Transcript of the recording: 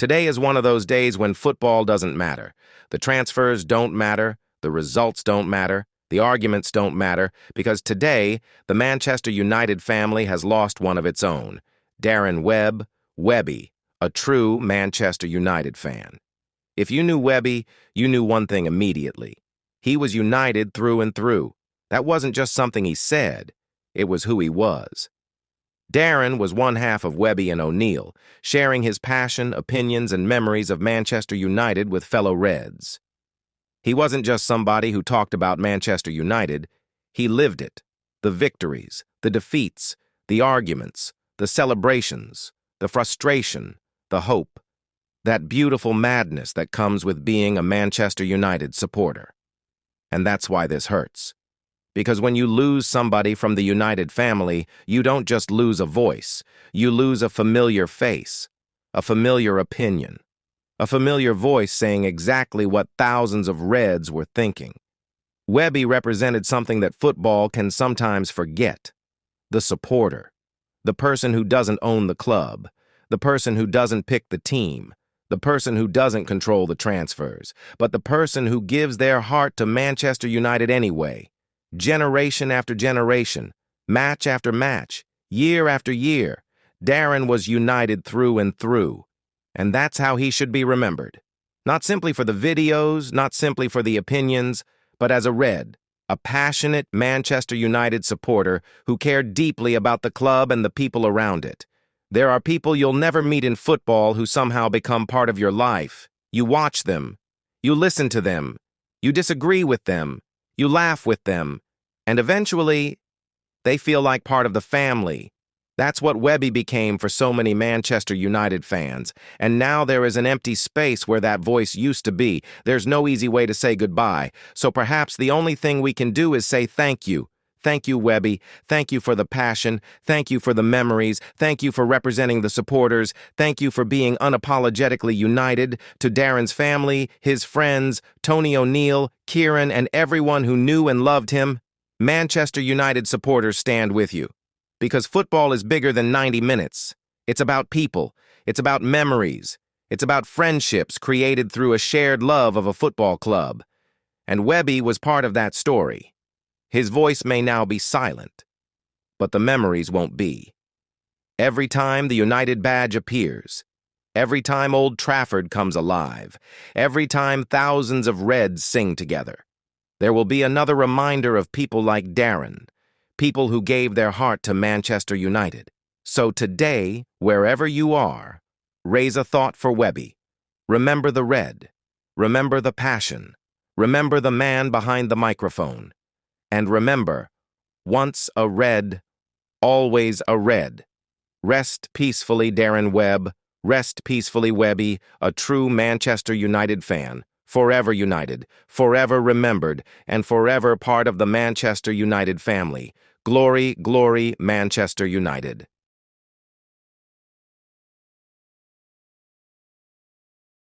Today is one of those days when football doesn't matter. The transfers don't matter, the results don't matter, the arguments don't matter, because today, the Manchester United family has lost one of its own, Darren Webb, Webby, a true Manchester United fan. If you knew Webby, you knew one thing immediately. He was United through and through. That wasn't just something he said, it was who he was. Darren was one half of Webby and O'Neill, sharing his passion, opinions, and memories of Manchester United with fellow Reds. He wasn't just somebody who talked about Manchester United, he lived it. The victories, the defeats, the arguments, the celebrations, the frustration, the hope. That beautiful madness that comes with being a Manchester United supporter. And that's why this hurts. Because when you lose somebody from the United family, you don't just lose a voice, you lose a familiar face, a familiar opinion, a familiar voice saying exactly what thousands of Reds were thinking. Webby represented something that football can sometimes forget. The supporter, the person who doesn't own the club, the person who doesn't pick the team, the person who doesn't control the transfers, but the person who gives their heart to Manchester United anyway. Generation after generation, match after match, year after year, Darren was United through and through. And that's how he should be remembered. Not simply for the videos, not simply for the opinions, but as a Red, a passionate Manchester United supporter who cared deeply about the club and the people around it. There are people you'll never meet in football who somehow become part of your life. You watch them, you listen to them, you disagree with them, you laugh with them, and eventually, they feel like part of the family. That's what Webby became for so many Manchester United fans, and now there is an empty space where that voice used to be. There's no easy way to say goodbye, so perhaps the only thing we can do is say thank you. Thank you, Webby. Thank you for the passion. Thank you for the memories. Thank you for representing the supporters. Thank you for being unapologetically united. To Darren's family, his friends, Tony O'Neill, Kieran, and everyone who knew and loved him, Manchester United supporters stand with you. Because football is bigger than 90 minutes. It's about people. It's about memories. It's about friendships created through a shared love of a football club. And Webby was part of that story. His voice may now be silent, but the memories won't be. Every time the United badge appears, every time Old Trafford comes alive, every time thousands of Reds sing together, there will be another reminder of people like Darren, people who gave their heart to Manchester United. So today, wherever you are, raise a thought for Webby. Remember the Red. Remember the passion. Remember the man behind the microphone. And remember, once a Red, always a Red. Rest peacefully, Darren Webb. Rest peacefully, Webby, a true Manchester United fan. Forever united, forever remembered, and forever part of the Manchester United family. Glory, glory, Manchester United.